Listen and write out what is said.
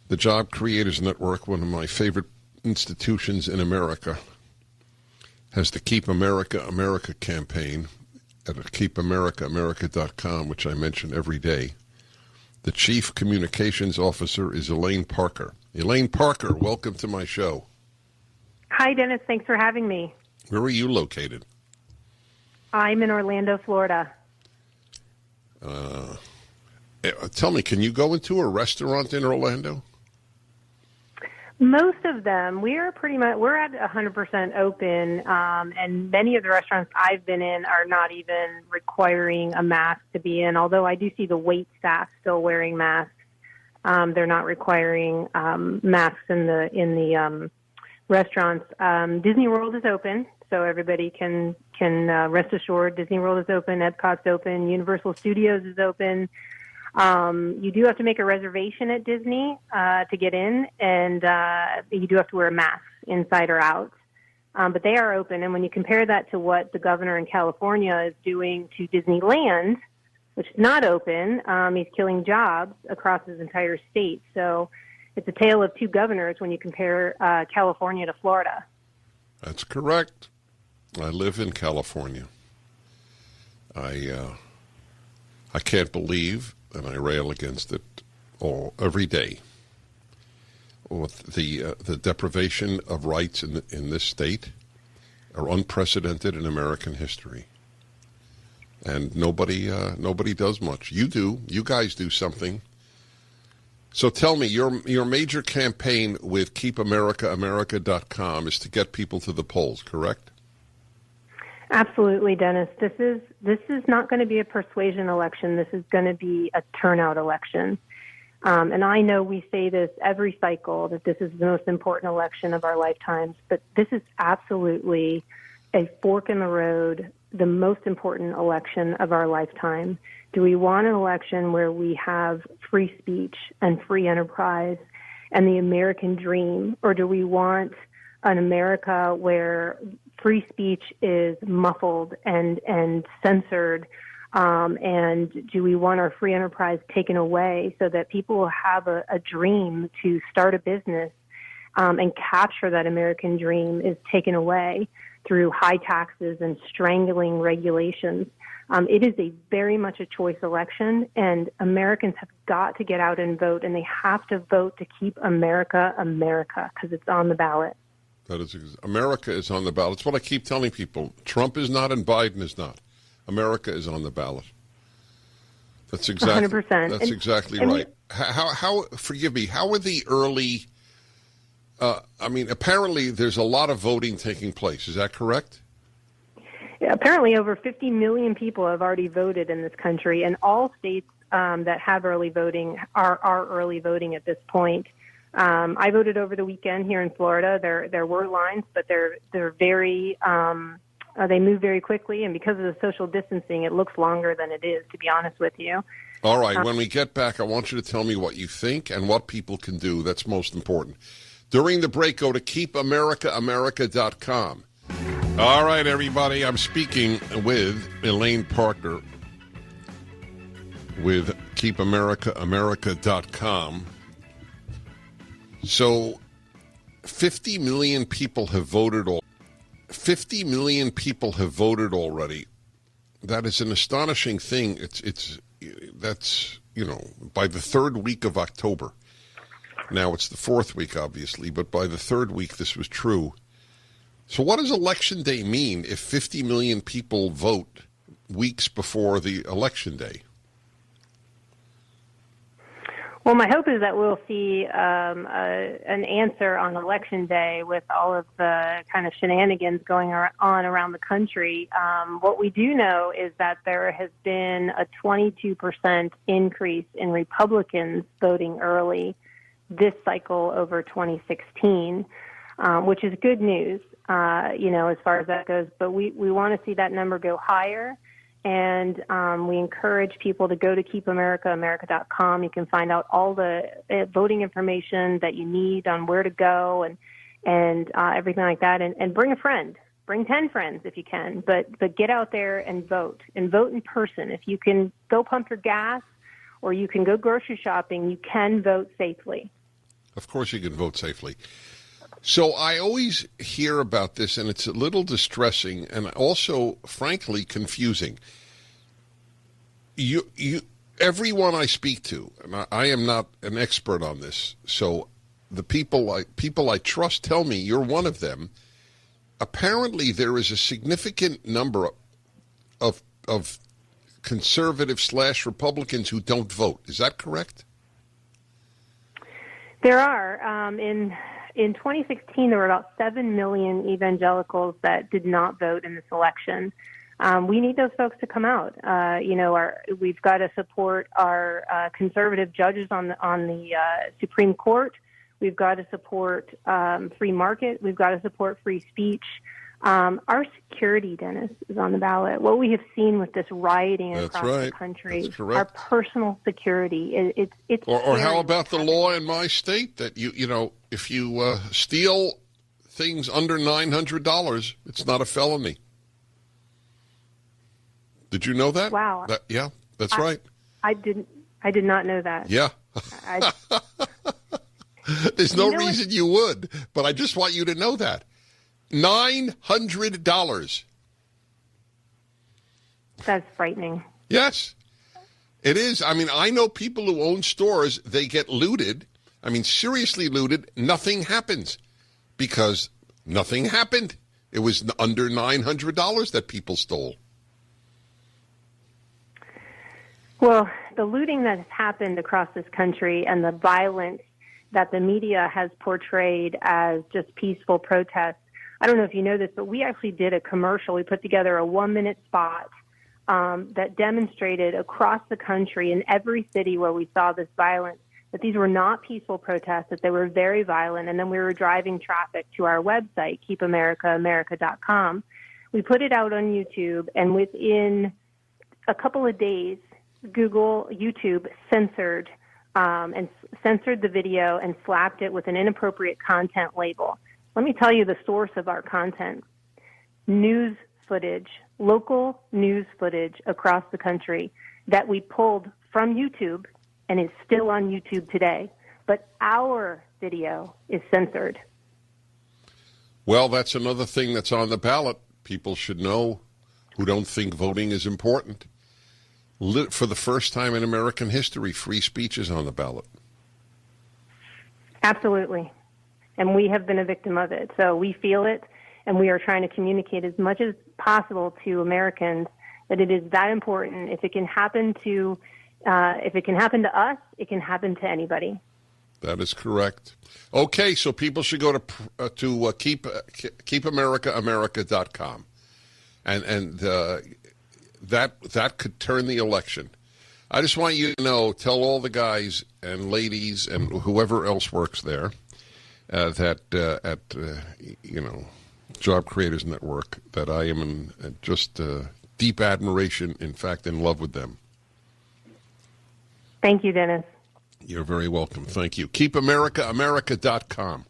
The Job Creators Network, one of my favorite institutions in America, has the Keep America America campaign at keepamericaamerica.com, which I mention every day. The Chief Communications Officer is Elaine Parker. Elaine Parker, welcome to my show. Hi, Dennis. Thanks for having me. Where are you located? I'm in Orlando, Florida. Tell me, can you go into a restaurant in Orlando? Most of them, we're at 100% open, and many of the restaurants I've been in are not even requiring a mask to be in, although I do see the wait staff still wearing masks. They're not requiring masks in the restaurants. Disney World is open, so everybody can rest assured. Disney World is open, Epcot's open, Universal Studios is open. You do have to make a reservation at Disney to get in, and you do have to wear a mask inside or out. But they are open, and when you compare that to what the governor in California is doing to Disneyland, which is not open, he's killing jobs across his entire state. So it's a tale of two governors when you compare California to Florida. That's correct. I live in California. I can't believe, and I rail against it every day, with the deprivation of rights in this state are unprecedented in American history, and nobody does much. You do, you guys do something. So tell me, your major campaign with KeepAmericaAmerica.com is to get people to the polls, correct? Absolutely, Dennis. This is not going to be a persuasion election. This is going to be a turnout election. And I know we say this every cycle, that this is the most important election of our lifetimes, but this is absolutely a fork in the road, the most important election of our lifetime. Do we want an election where we have free speech and free enterprise and the American dream, or do we want an America where free speech is muffled and censored, and do we want our free enterprise taken away so that people will have a dream to start a business and capture that American dream is taken away through high taxes and strangling regulations? It is a very much a choice election, and Americans have got to get out and vote, and they have to vote to keep America America, because it's on the ballot. America is on the ballot. It's what I keep telling people. Trump is not and Biden is not. America is on the ballot. That's exactly 100%. That's exactly right. How forgive me, how were the early apparently there's a lot of voting taking place. Is that correct? Yeah, apparently over 50 million people have already voted in this country, and all states that have early voting are early voting at this point. I voted over the weekend here in Florida. There were lines, but they're very they move very quickly, and because of the social distancing, it looks longer than it is, to be honest with you. All right. When we get back, I want you to tell me what you think and what people can do. That's most important. During the break, go to KeepAmericaAmerica.com. All right, everybody. I'm speaking with Elaine Parker with KeepAmericaAmerica.com. So 50 million people have voted 50 million people have voted already. That is an astonishing thing. That's by the third week of October. Now it's the fourth week, obviously, but by the third week this was true. So what does Election Day mean if 50 million people vote weeks before the Election Day? Well, my hope is that we'll see an answer on Election Day with all of the kind of shenanigans going on around the country. What we do know is that there has been a 22% increase in Republicans voting early this cycle over 2016, which is good news, as far as that goes. But we want to see that number go higher. And we encourage people to go to KeepAmericaAmerica.com. You can find out all the voting information that you need on where to go and everything like that. And bring a friend. Bring 10 friends if you can. But get out there and vote in person. If you can go pump your gas or you can go grocery shopping, you can vote safely. Of course you can vote safely. So I always hear about this, and it's a little distressing and also, frankly, confusing. Everyone I speak to, and I am not an expert on this, so the people I trust tell me you're one of them. Apparently, there is a significant number of conservative / Republicans who don't vote. Is that correct? There are. In 2016, there were about 7 million evangelicals that did not vote in this election. We need those folks to come out. We've got to support our conservative judges on the Supreme Court. We've got to support free market. We've got to support free speech. Our security, Dennis, is on the ballot. What we have seen with this rioting across the country, our personal security, it's or how about the law in my state that if you steal things under $900, it's not a felony. Did you know that? Wow. Yeah, that's right. I did not know that. Yeah. There's no reason you would, but I just want you to know that. $900. That's frightening. Yes, it is. I mean, I know people who own stores, they get looted. I mean, seriously looted. Nothing happens because nothing happened. It was under $900 that people stole. Well, the looting that has happened across this country and the violence that the media has portrayed as just peaceful protests. I don't know if you know this, but we actually did a commercial. We put together a 1-minute spot that demonstrated across the country in every city where we saw this violence that these were not peaceful protests, that they were very violent. And then we were driving traffic to our website, keepamericaamerica.com. We put it out on YouTube, and within a couple of days, YouTube censored the video and slapped it with an inappropriate content label. Let me tell you the source of our content. News footage, local news footage across the country that we pulled from YouTube and is still on YouTube today. But our video is censored. Well, that's another thing that's on the ballot. People should know who don't think voting is important. For the first time in American history, free speech is on the ballot. Absolutely. And we have been a victim of it. So we feel it, and we are trying to communicate as much as possible to Americans that it is that important. If it can happen to us, it can happen to anybody. That is correct. Okay, so people should go to keepamericaamerica.com, and that could turn the election. I just want you to know, tell all the guys and ladies and whoever else works there that at Job Creators Network that I am in just deep admiration, in fact, in love with them. Thank you, Dennis. You're very welcome. Thank you. KeepAmericaAmerica.com.